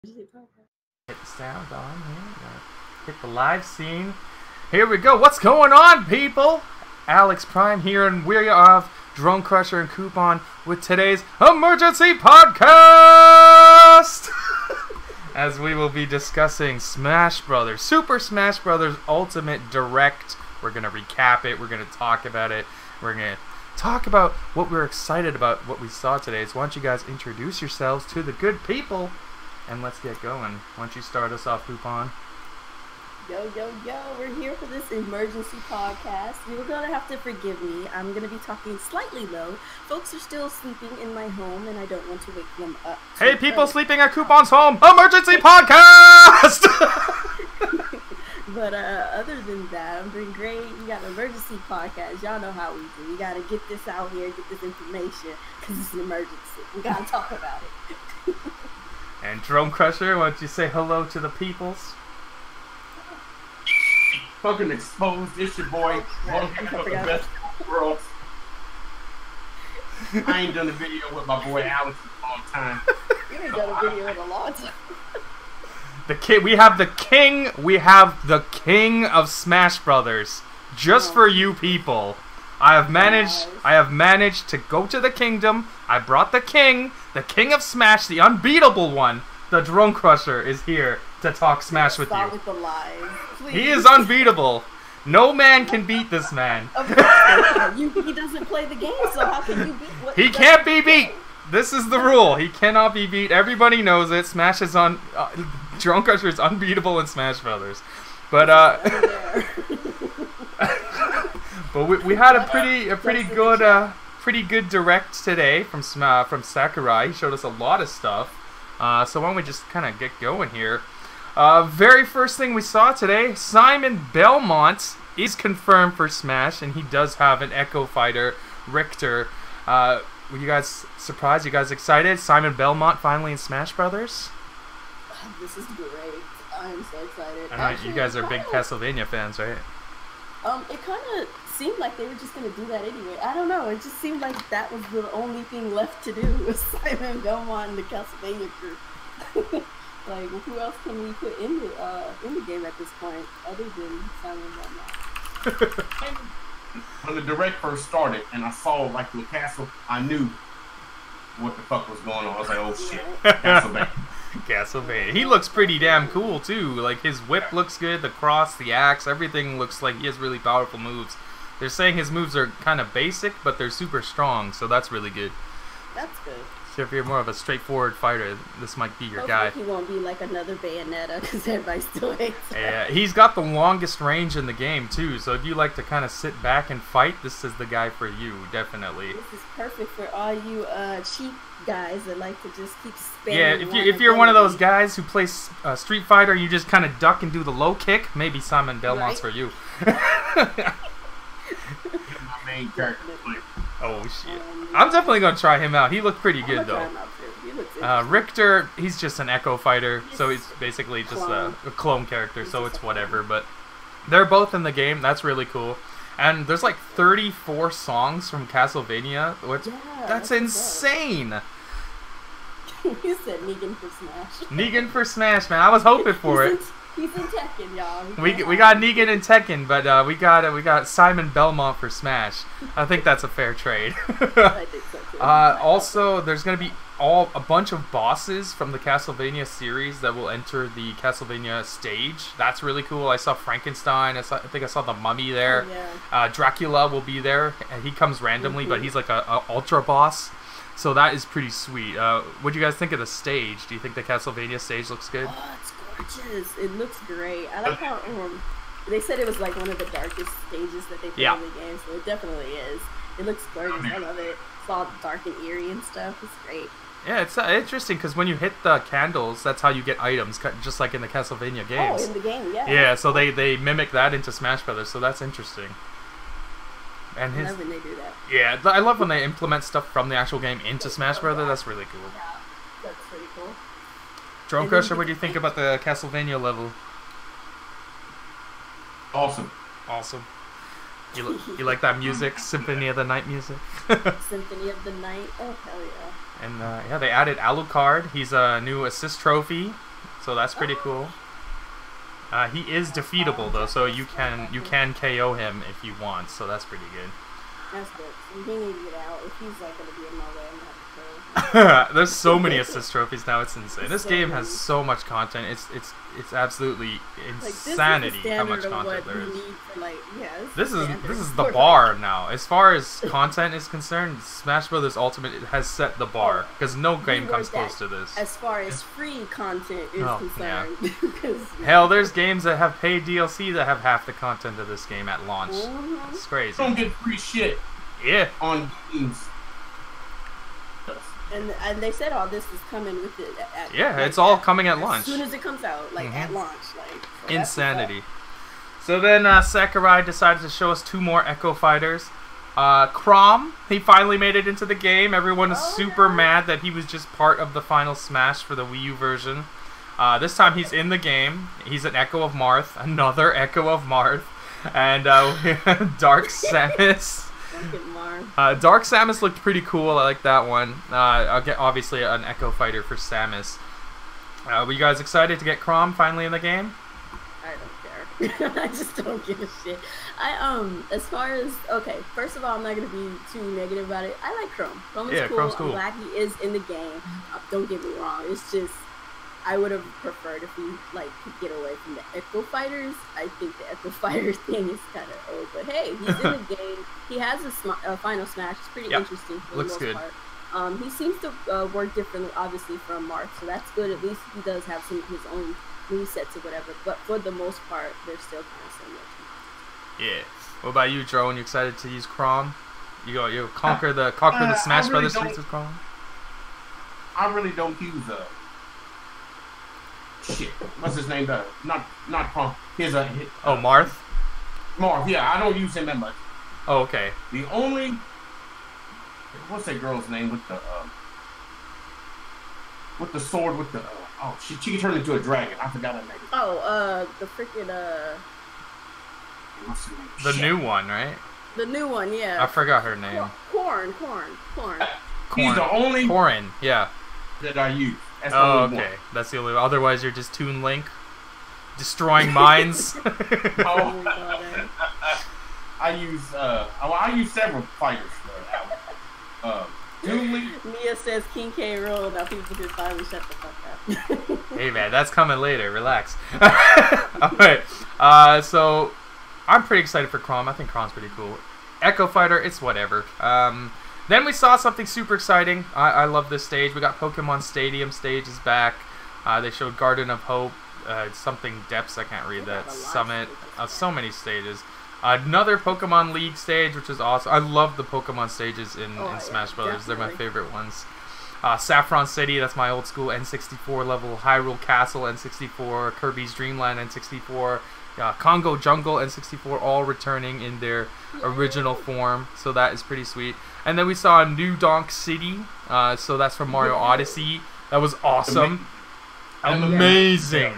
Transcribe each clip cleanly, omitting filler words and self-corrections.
Hit the sound on here. Hit the live scene. Here we go. What's going on, people? Alex Prime here, and we are Dronecrusher and Kuuppon with today's emergency podcast. As we will be discussing Smash Brothers, Super Smash Brothers Ultimate Direct. We're gonna recap it. We're gonna talk about it. We're gonna talk about what we're excited about, what we saw today. So why don't you guys introduce yourselves to the good people? And let's get going. Why don't you start us off, Kuuppon? Yo, yo, yo, we're here for this emergency podcast. You're gonna have to forgive me. I'm gonna be talking slightly low. Folks are still sleeping in my home, and I don't want to wake them up. Hey, people sleeping at Kuuppon's home! Emergency podcast! But other than that, I'm doing great. We got an emergency podcast. Y'all know how we do. We gotta get this out here, get this information, because it's an emergency. We gotta talk about it. And Dronecrusher, why don't you say hello to the peoples? Fucking exposed. It's your boy. One of the best in the world. I ain't done a video with my boy Alex in a long time. You ain't done a video in a long time. The king. We have the king. We have the king of Smash Brothers. Just for you people. I have managed to go to the kingdom. I brought the king of Smash, the unbeatable one. The Dronecrusher is here to talk Smash with Stop you. with the lies. Please. He is unbeatable. No man can beat this man. He doesn't play the game, so how can you beat? He can't be beat. This is the rule. He cannot be beat. Everybody knows it. Smash is on. Dronecrusher is unbeatable in Smash Brothers. But but we had a pretty good direct today from Sakurai. He showed us a lot of stuff. So why don't we just kind of get going here? Very first thing we saw today, Simon Belmont is confirmed for Smash, and he does have an Echo Fighter, Richter. Were you guys surprised? You guys excited? Simon Belmont finally in Smash Brothers? This is great. I'm so excited. I know you guys are big Castlevania fans, right? It kind of seemed like they were just going to do that anyway. I don't know. It just seemed like that was the only thing left to do was Simon Belmont and the Castlevania crew. Like, who else can we put in the game at this point other than Simon Belmont? When the direct first started and I saw like the castle, I knew what the fuck was going on. I was like, oh shit, Castlevania. Castlevania. He looks pretty damn cool too. Like his whip looks good, the cross, the axe, everything looks like he has really powerful moves. They're saying his moves are kind of basic, but they're super strong, so that's really good. That's good. So if you're more of a straightforward fighter, this might be your guy. He won't be like another Bayonetta because everybody still hates him. Yeah, he's got the longest range in the game too, so if you like to kind of sit back and fight, this is the guy for you, definitely. This is perfect for all you cheap guys that like to just keep spamming. Yeah, if you're one of those guys who plays Street Fighter, you just kind of duck and do the low kick, maybe Simon Belmont's for you. My main character. Oh shit! I'm definitely gonna try him out. He looked pretty good though. Richter, he's just an Echo Fighter, so he's basically just a clone character, so it's whatever. But they're both in the game. That's really cool. And there's like 34 songs from Castlevania. That's insane. You said Negan for Smash. Negan for Smash, man. I was hoping for it. He's in Tekken, y'all. We got Negan in Tekken, but we got Simon Belmont for Smash. I think that's a fair trade. I think so too. Also, there's gonna be a bunch of bosses from the Castlevania series that will enter the Castlevania stage. That's really cool. I saw Frankenstein. I think I saw the Mummy there. Oh, yeah. Dracula will be there. He comes randomly, but he's like a ultra boss. So that is pretty sweet. What do you guys think of the stage? Do you think the Castlevania stage looks good? Oh, it's gorgeous. It looks great. I like how they said it was like one of the darkest stages that they put in the game, so it definitely is. It looks gorgeous. I love it. It's all dark and eerie and stuff. It's great. Yeah, it's interesting because when you hit the candles, that's how you get items, just like in the Castlevania games. Oh, in the game, yeah. Yeah, so they mimic that into Smash Brothers, so that's interesting. And I love when they do that. Yeah, I love when they implement stuff from the actual game into Smash Brothers. That's really cool. Yeah, that's pretty cool. Dronecrusher, what do you think about the Castlevania level? Awesome. Awesome. You like that music? Symphony of the Night music? Symphony of the Night? Oh, hell yeah. And yeah, they added Alucard. He's a new assist trophy. so that's pretty cool. He is defeatable though, so you can KO him if you want, so that's pretty good. That's good. So he needs to get out. If he's like gonna be in my way, I'm gonna have to kill him. There's so many assist trophies now, it's insane. This So game many. has so much content. It's absolutely Like, insanity this is the how much standard of content what there we is. need for, like, yeah, This is the for, bar now. As far as content is concerned, Smash Brothers Ultimate has set the bar because no game we comes were close to this. As far as free content is Oh, concerned, because Hell, there's games that have paid DLC that have half the content of this game at launch. It's crazy. Don't get free shit Yeah. on games. and they said all this is coming with it. Yeah, it's all coming at launch. As soon as it comes out, like at launch, like so that's what's Insanity. up. So then Sakurai decided to show us 2 more Echo Fighters. Chrom, he finally made it into the game. Everyone is super mad that he was just part of the final Smash for the Wii U version. This time he's in the game. He's an Echo of Marth, another Echo of Marth, and Dark Samus. Dark Samus looked pretty cool. I like that one. I'll get obviously an Echo Fighter for Samus. Were you guys excited to get Chrom finally in the game? I don't care. I just don't give a shit. As far as first of all, I'm not gonna be too negative about it. I like Chrom. Chrom is cool. Chrom's cool. I'm glad he is in the game. Don't get me wrong. It's just I would have preferred if we could get away from the Echo Fighters. I think the Echo Fighters thing is kind of old, but hey, he's in the game. He has a final Smash. It's pretty interesting for the most part. He seems to work differently, obviously, from Marth, so that's good. At least he does have some of his own movesets or whatever. But for the most part, they're still kind of similar. Yeah. What about you, Joe? You excited to use Chrom? You conquer the Smash Brothers streets with Chrom? I really don't use shit. What's his name? Not Chrom. Here's Marth. Marth. Yeah, I don't use him that much. Oh, okay. The only what's that girl's name with the sword with the she can turn into a dragon. I forgot her name. The freaking What's her name? The Shit. new one, right? The new one, yeah. I forgot her name. Corn. He's the only Corrin, yeah. that I use. That's the Oh, only okay. one. That's the only one. Otherwise, you're just Toon Link, destroying mines. I use several fighters for that one. Toon Link. Mia says King K. Rool. Now people can finally shut the fuck up. Hey man, that's coming later. Relax. Alright. So I'm pretty excited for Chrom. I think Chrom's pretty cool. Echo Fighter, it's whatever. Then we saw something super exciting. I love this stage. We got Pokemon Stadium stage is back. They showed Garden of Hope. Something Depths, I can't read that. Summit. So many stages. Another Pokemon League stage, which is awesome. I love the Pokemon stages in Smash Brothers. They're my favorite ones. Saffron City, that's my old school N64 level. Hyrule Castle, N64. Kirby's Dream Land, N64. Congo Jungle, N64, all returning in their original form. So that is pretty sweet. And then we saw New Donk City. So that's from Mario Odyssey. That was awesome. Amazing.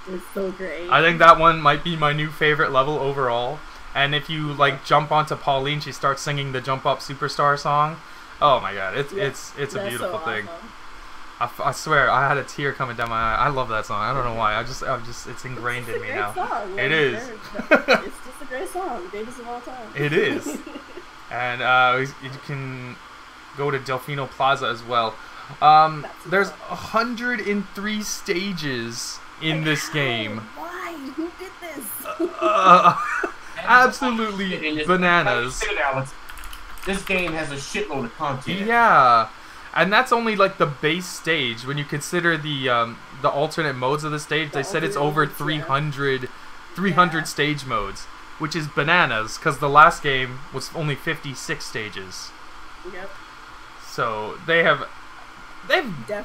It's so great. I think that one might be my new favorite level overall. And if you jump onto Pauline, she starts singing the Jump Up Superstar song. Oh my god, it's a beautiful thing. I swear, I had a tear coming down my eye. I love that song. I don't know why. It's ingrained in me now. Song. It is. It's just a great song. Greatest of all time. It is. And you can go to Delfino Plaza as well. There's 103 stages in this game. Why? Who did this? Absolutely bananas. This game has a shitload of content. Yeah, and that's only the base stage. When you consider the alternate modes of the stage, they said it's over 300 stage modes, which is bananas because the last game was only 56 stages. Yep. So they've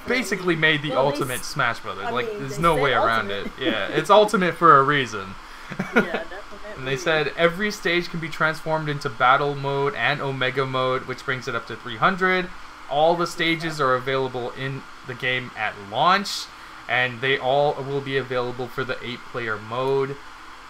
basically made the ultimate Smash Brothers. There's no way around it. Yeah, it's ultimate for a reason. Yeah, definitely. And they said every stage can be transformed into battle mode and Omega mode, which brings it up to 300. All the stages are available in the game at launch, and they all will be available for the 8-player mode.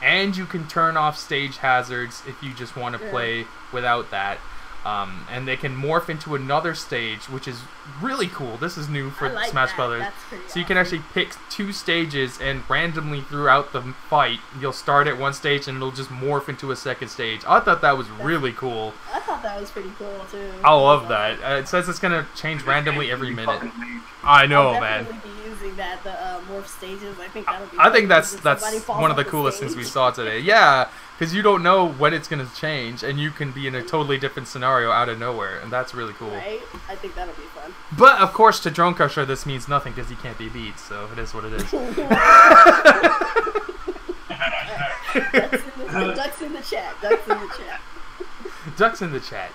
And you can turn off stage hazards if you just want to play without that. And they can morph into another stage, which is really cool. This is new for Smash Brothers. So you can actually pick 2 stages, and randomly throughout the fight, you'll start at one stage and it'll just morph into a second stage. I thought that was really cool. I thought that was pretty cool too. I love that. It says it's gonna change randomly every minute. I know, man. Be using that the morph stages. I think that'll be. I think that's one of the coolest things we saw today. Yeah, because you don't know when it's gonna change, and you can be in a totally different scenario out of nowhere, and that's really cool. Right? I think that'll be fun. But of course, to Dronecrusher, this means nothing because he can't be beat. So it is what it is. Ducks in the chat. Ducks in the chat. Ducks in the chat.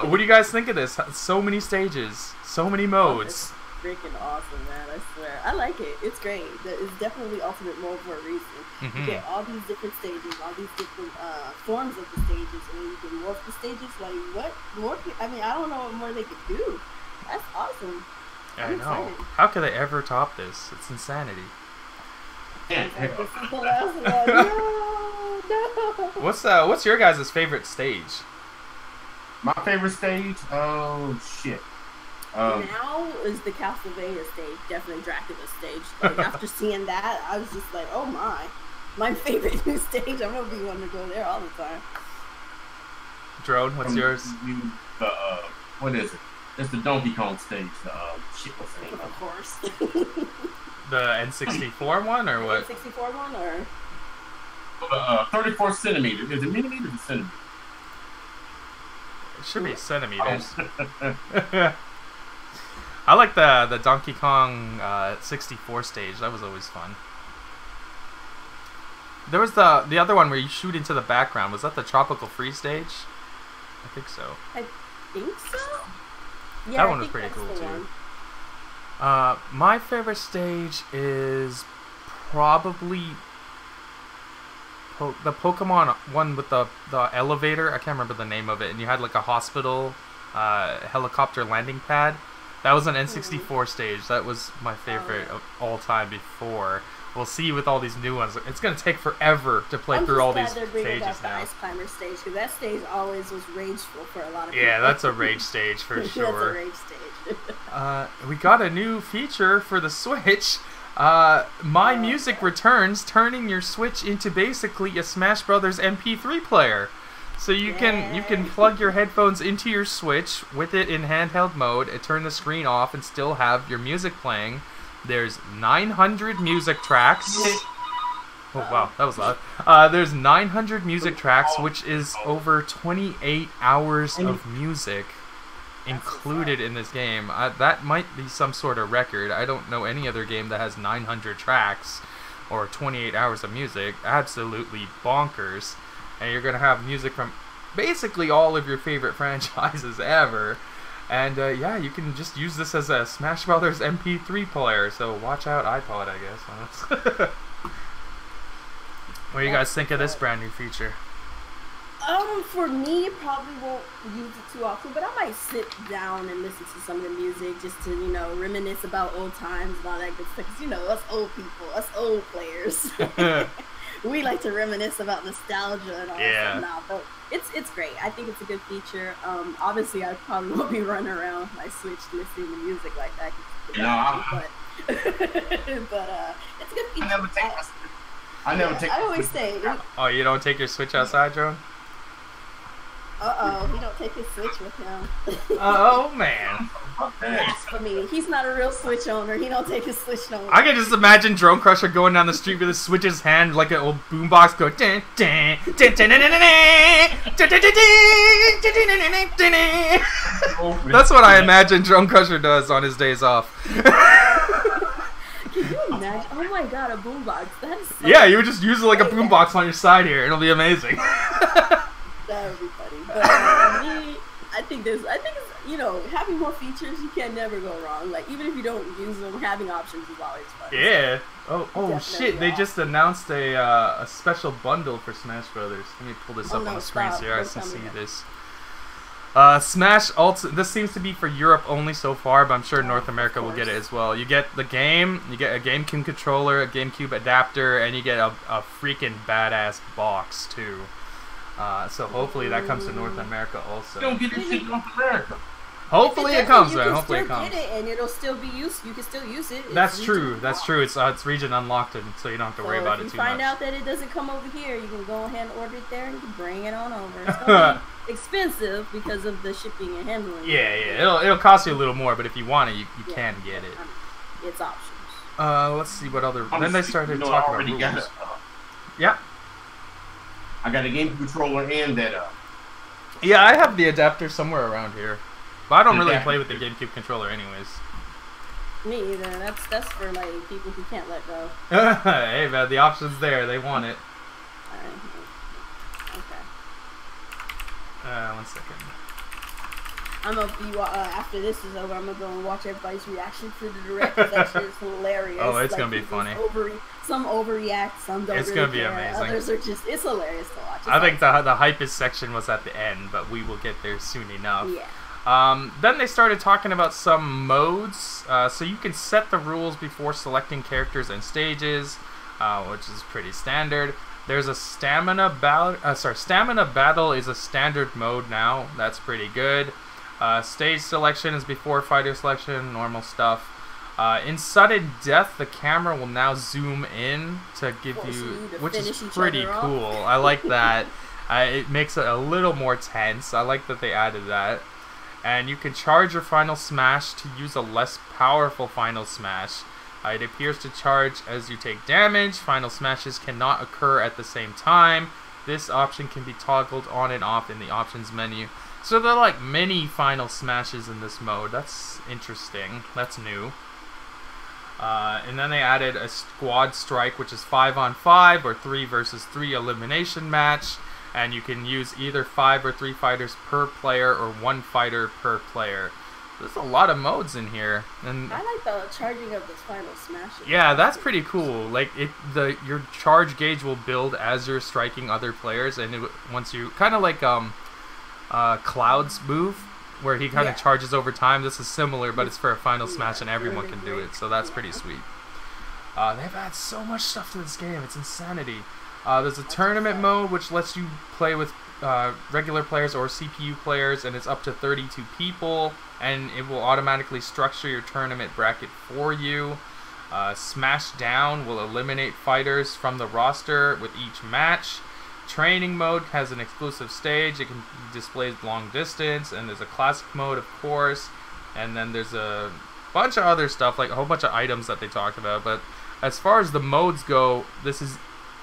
What do you guys think of this? So many stages, so many modes. Freaking awesome, man! I swear, I like it. It's great. It's definitely ultimate mode for a reason. You get all these different stages, all these different forms of the stages, and you can morph the stages. Like what more? I mean, I don't know what more they could do. That's awesome. I know. How could they ever top this? It's insanity. This is the last one. No. What's your guys' favorite stage? My favorite stage? Oh shit. Now is the Castlevania stage, definitely Dracula stage. Like after seeing that, I was just like, oh my favorite new stage. I'm gonna be wanting to go there all the time. Drone, what's yours? What is it? It's the Donkey Kong stage. Shit, what's the name? Of course. The N64 one or what? N64 one or? 34 centimeters. Is it millimeters or centimeters? It should be centimeters. I like the Donkey Kong 64 stage. That was always fun. There was the other one where you shoot into the background. Was that the Tropical Freeze stage? I think so. I think so. Yeah, that one was pretty cool too. My favorite stage is probably the Pokemon one with the elevator. I can't remember the name of it. And you had like a hospital helicopter landing pad. That was an N64 stage. That was my favorite of all time before. We'll see with all these new ones. It's going to take forever to play through all these stages now. The Ice Climber stage, because that stage always was rageful for a lot of people. Yeah, that's a rage stage for sure. That's a rage stage. We got a new feature for the Switch. My Music returns, turning your Switch into basically a Smash Brothers MP3 player. So you can plug your headphones into your Switch with it in handheld mode and turn the screen off and still have your music playing. There's 900 music tracks. Oh wow, that was loud. There's 900 music tracks, which is over 28 hours of music included in this game. That might be some sort of record. I don't know any other game that has 900 tracks or 28 hours of music. Absolutely bonkers. And you're going to have music from basically all of your favorite franchises ever. And yeah, you can just use this as a Smash Brothers MP3 player. So watch out, iPod, I guess. What do you guys think of this brand new feature? For me, probably won't use it too often, but I might sit down and listen to some of the music just to, you know, reminisce about old times and all that good stuff. 'Cause, you know, us old people, us old players, we like to reminisce about nostalgia and all that stuff now. But it's great. I think it's a good feature. Obviously, I probably won't be running around my Switch listening to music like that. But it's a good feature. I always say. Oh, you don't take your Switch outside, Drone? He don't take his Switch with him. Oh man. I mean, he's not a real Switch owner. He don't take his Switch nowhere. I can just imagine Dronecrusher going down the street with his Switch in his hand, like an old boombox, go. That's what I imagine Dronecrusher does on his days off. Can you imagine? Oh my god, a boombox. That is so yeah, you would just use it like a boombox on your side here. It'll be amazing. That would be funny. But me, I think it's, you know, having more features, you can never go wrong. Like, even if you don't use them, having options is always fun. Yeah. Oh shit, they just announced a special bundle for Smash Brothers. Let me pull this up on the screen so you guys can see this. Smash Ultimate. This seems to be for Europe only so far, but I'm sure North America will get it as well. You get the game, you get a GameCube controller, a GameCube adapter, and you get a freaking badass box too. So hopefully that comes to North America also. You don't get this shit in North America. Hopefully it comes, man. Hopefully it comes. You can still get it, and it'll still be used. You can still use it. That's true. That's true. It's region unlocked, and so you don't have to worry about it too much. If you find out that it doesn't come over here, you can go ahead and order it there, and you can bring it on over. It's gonna be expensive because of the shipping and handling. Yeah. It'll cost you a little more, but if you want it, you can get it. It's options. Let's see what other. Then they started talking about rules. Yeah. I got a game controller and that. Yeah, I have the adapter somewhere around here. But I don't really play with the GameCube controller anyways. Me either. That's for like people who can't let go. Hey man, the option's there. They want it. Alright. Okay. 1 second. I'm gonna be after this is over. I'm gonna go and watch everybody's reaction to the direct. That shit is hilarious. Oh, it's gonna be funny. Some overreact, some don't. It's gonna be amazing. Others are just—it's hilarious to watch. I think the hypest section was at the end, but we will get there soon enough. Yeah. Then they started talking about some modes, so you can set the rules before selecting characters and stages, which is pretty standard. There's a stamina battle. Stamina battle is a standard mode now. That's pretty good. Stage selection is before fighter selection, normal stuff. In sudden death, the camera will now zoom in to give you, which is pretty cool. I like that. It makes it a little more tense. I like that they added that. And you can charge your final smash to use a less powerful final smash. It appears to charge as you take damage. Final smashes cannot occur at the same time. This option can be toggled on and off in the options menu. So they're like mini final smashes in this mode. That's interesting. That's new. And then they added a squad strike, which is 5-on-5 or 3 versus 3 elimination match. And you can use either 5 or 3 fighters per player or 1 fighter per player. There's a lot of modes in here, and I like the charging of the final smash. Yeah, that's pretty cool. Like your charge gauge will build as you're striking other players, and once you kind of like Cloud's move, where he kind of charges over time. This is similar, but it's for a final smash, and everyone can do it. So that's pretty sweet. They've added so much stuff to this game. It's insanity. There's a tournament mode, which lets you play with regular players or CPU players, and it's up to 32 people, and it will automatically structure your tournament bracket for you. Smash Down will eliminate fighters from the roster with each match. Training mode has an exclusive stage. It can be displayed long distance, and there's a classic mode, of course, and then there's a bunch of other stuff, like a whole bunch of items that they talked about. But as far as the modes go, this is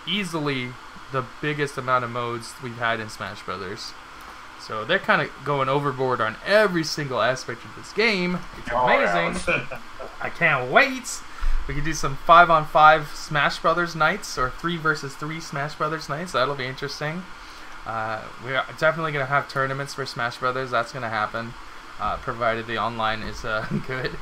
easily the biggest amount of modes we've had in Smash Brothers. So they're kind of going overboard on every single aspect of this game. It's amazing. I can't wait. We can do some 5-on-5 Smash Brothers nights, or 3 versus 3 Smash Brothers nights. That'll be interesting. We're definitely going to have tournaments for Smash Brothers. That's going to happen, provided the online is good.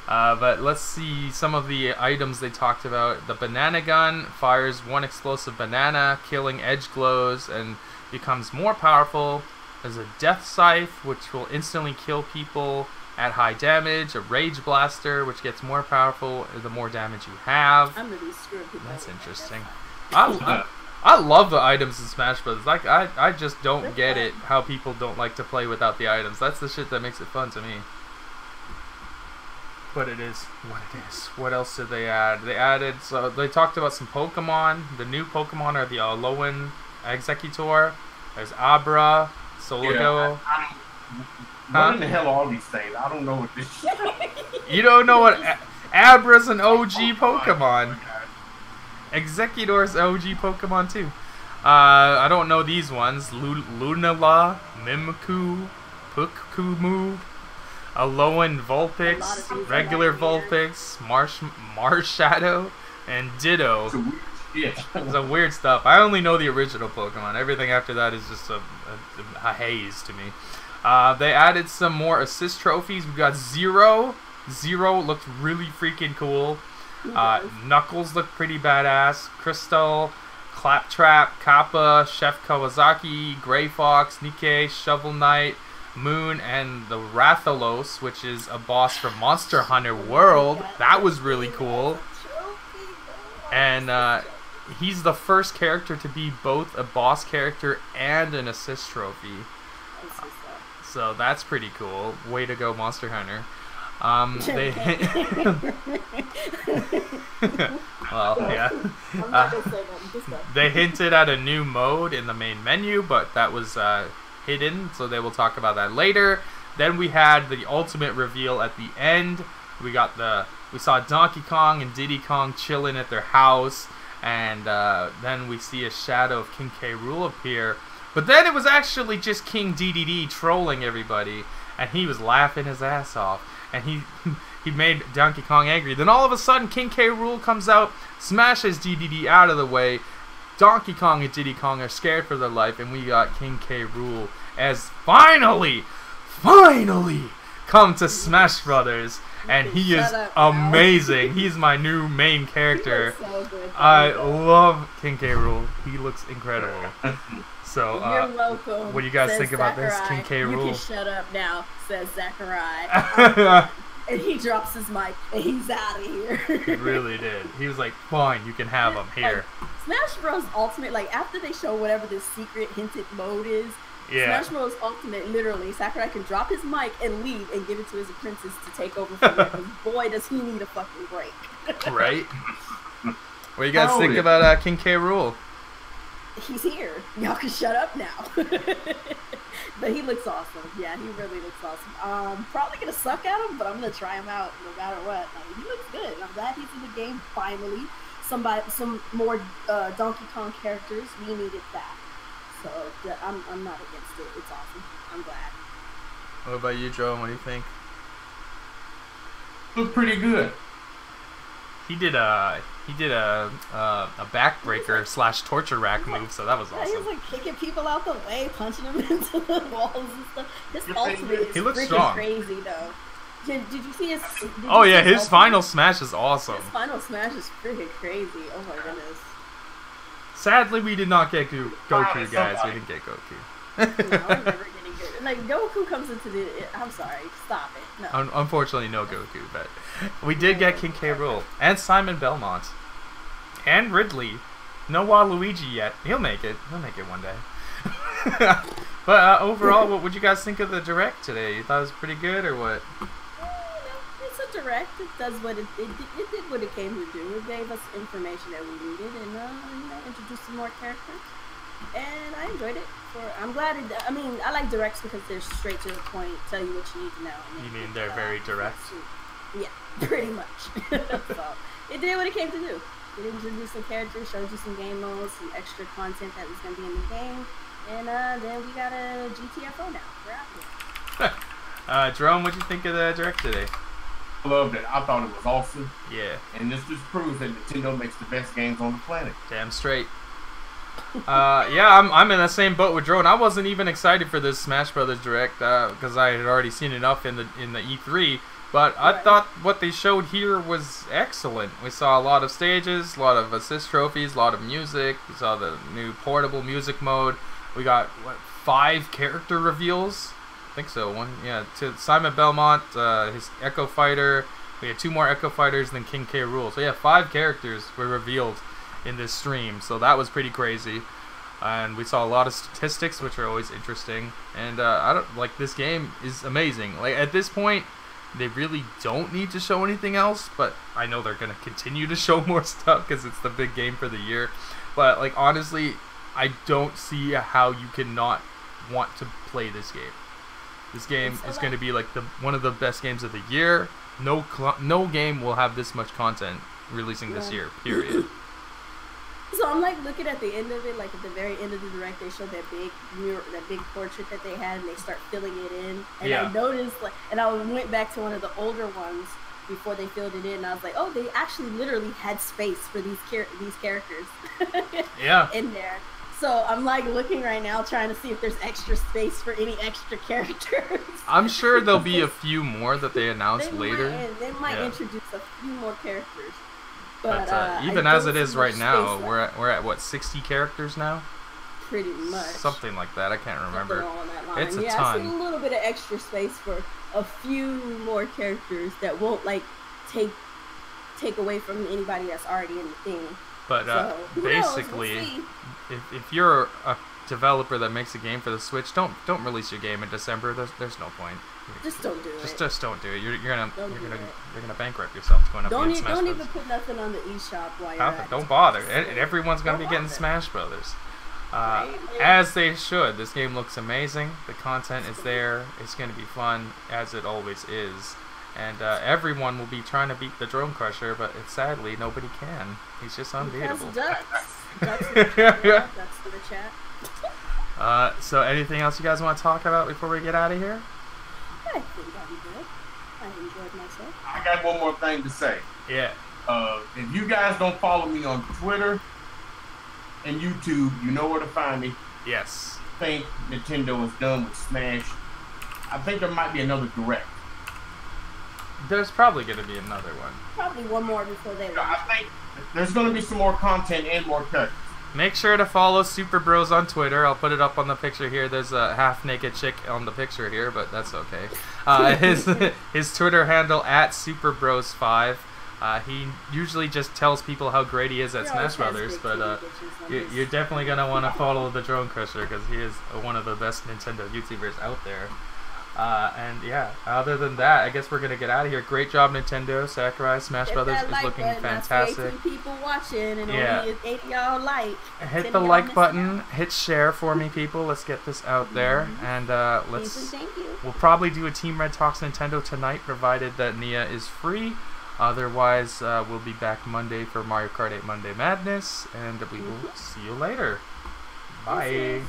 But let's see some of the items they talked about. The banana gun fires 1 explosive banana, killing edge glows, and becomes more powerful. There's a death scythe, which will instantly kill people at high damage. A rage blaster, which gets more powerful the more damage you have. I'm really screwed people. That's interesting. I love the items in Smash Bros. Like I just don't get it how people don't like to play without the items. That's the shit that makes it fun to me. But it is what it is. What else did they add? So they talked about some Pokemon. The new Pokemon are the Alolan Executor. There's Abra, Soligo. What in the hell are all these things? I don't know what this shit is. You don't know what Abra's an OG Pokemon. Executor's OG Pokemon too. I don't know these ones. Lunala, Mimikyu, Pukumu, Alolan Vulpix, regular Vulpix, Marshadow, and Ditto. Some weird stuff. I only know the original Pokemon. Everything after that is just a haze to me. They added some more assist trophies. We've got Zero. Zero looked really freaking cool. Knuckles looked pretty badass. Crystal, Claptrap, Kappa, Chef Kawasaki, Gray Fox, Nikke, Shovel Knight, Moon, and the Rathalos, which is a boss from Monster Hunter World. That was really cool. And he's the first character to be both a boss character and an assist trophy. So that's pretty cool. Way to go, Monster Hunter. They well, yeah. They hinted at a new mode in the main menu, but that was hidden, so they will talk about that later. Then we had the ultimate reveal at the end. We saw Donkey Kong and Diddy Kong chilling at their house, and then we see a shadow of King K. Rool appear. But then it was actually just King DDD trolling everybody, and he was laughing his ass off, and he made Donkey Kong angry. Then all of a sudden, King K. Rool comes out, smashes DDD out of the way. Donkey Kong and Diddy Kong are scared for their life, and we got King K. Rool as finally come to Smash Brothers, and he is amazing. He's my new main character. So good, I love King K. Rool. He looks incredible. So, you're welcome. What do you guys think about this, King K. Rool? You can shut up now, says Zachariah. And he drops his mic, and he's out of here. He really did. He was like, fine, you can have him here. Like, Smash Bros. Ultimate, like, after they show whatever this secret hinted mode is, Smash Bros. Ultimate, literally, Sakurai can drop his mic and leave and give it to his apprentice to take over from there. Boy, does he need a fucking break. Right? What do you guys think about King K. Rool? He's here. Y'all can shut up now. But he looks awesome. Yeah, he really looks awesome. Probably gonna suck at him, but I'm gonna try him out no matter what. Like, he looks good. I'm glad he's in the game finally. Some more Donkey Kong characters. We needed that. So I'm not against it. It's awesome. I'm glad. What about you, Joe? What do you think? Look pretty good. He did a backbreaker / torture rack move, so that was awesome. He was like kicking people out the way, punching them into the walls and stuff. His ultimate is freaking crazy though. Did you see his? His final smash is awesome. His final smash is freaking crazy. Oh my goodness. Sadly, we did not get Goku, guys. We didn't get Goku. No, we're never getting good. Like, Goku comes into the... I'm sorry. Stop it. No. Unfortunately, no Goku, but we did get King K. Rool. And Simon Belmont. And Ridley. No Waluigi yet. He'll make it. He'll make it one day. But overall, what would you guys think of the Direct today? You thought it was pretty good, or what? It's a Direct. It does what it did what it came to do. It gave us information that we needed, and introduced some more characters. And I enjoyed it. I'm glad it. I mean, I like Directs because they're straight to the point, tell you what you need to know. You mean they're very direct? Yeah, pretty much. So it did what it came to do. It introduced some characters, showed you some game modes, some extra content that was going to be in the game, and then we got a GTFO now. We're out here. Jerome, what'd you think of the Direct today? I loved it. I thought it was awesome. Yeah. And this just proves that Nintendo makes the best games on the planet. Damn straight. Yeah, I'm in the same boat with Drone. I wasn't even excited for this Smash Brothers Direct because I had already seen enough in the E3. But I thought what they showed here was excellent. We saw a lot of stages, a lot of assist trophies, a lot of music. We saw the new portable music mode. We got 5 character reveals. I think so. To Simon Belmont, his Echo Fighter. We had 2 more Echo Fighters than King K. Rool. So yeah, 5 characters were revealed in this stream, so that was pretty crazy. And we saw a lot of statistics, which are always interesting. And this game is amazing. Like, at this point, they really don't need to show anything else, but I know they're gonna continue to show more stuff because it's the big game for the year. But like, honestly, I don't see how you cannot want to play this game. This game is going to be like one of the best games of the year. No game will have this much content releasing this year, period. So I'm like looking at the end of it, like at the very end of the Direct, they showed that big mirror, that big portrait that they had, and they start filling it in. And I noticed, and I went back to one of the older ones before they filled it in, and I was like, oh, they actually literally had space for these characters. In there. So I'm like looking right now, trying to see if there's extra space for any extra characters. I'm sure there'll be a few more that they announce later. They might introduce a few more characters. But even as it is right now, we're at what, 60 characters now? Pretty much. Something like that. I can't remember. It's a ton. I see a little bit of extra space for a few more characters that won't like take away from anybody that's already in the thing. But So, who knows? basically, We'll see. if you're a developer that makes a game for the Switch, don't release your game in December. There's no point. Just don't do it. Just don't do it. You're gonna bankrupt yourself going up Don't against Smash don't Brothers. even put nothing on the eShop while you're at it. Don't bother. Everyone's gonna Don't be getting bother. Smash Brothers. Right? As they should. This game looks amazing. The content is there. It's going to be fun, as it always is. And everyone will be trying to beat the Dronecrusher, but sadly, nobody can. He's just unbeatable. Because ducks in the chat. Ducks in the chat. So anything else you guys want to talk about before we get out of here? I think I'm good. I enjoyed myself. I got one more thing to say. Yeah. If you guys don't follow me on Twitter and YouTube, you know where to find me. Yes. I think Nintendo is done with Smash. I think there might be another Direct. There's probably going to be another one. Probably one more before they I launch. think there's going to be some more content and more cuts. Make sure to follow Super Bros on Twitter. I'll put it up on the picture here. There's a half-naked chick on the picture here, but that's okay. His Twitter handle @SuperBros5. He usually just tells people how great he is at Smash Brothers, but you're definitely gonna want to follow the Dronecrusher because he is one of the best Nintendo YouTubers out there. And yeah, other than that, I guess we're gonna get out of here. Great job, Nintendo. Sakurai Smash Brothers is looking fantastic. 18 people watching and Yeah. only 8 y'all like. Hit the like button, hit share for me, people. Let's get this out there, and Please and thank you. we'll probably do a Team Red Talks Nintendo tonight, provided that Nia is free. Otherwise, we'll be back Monday for Mario Kart 8 Monday Madness, and we will see you later. Bye.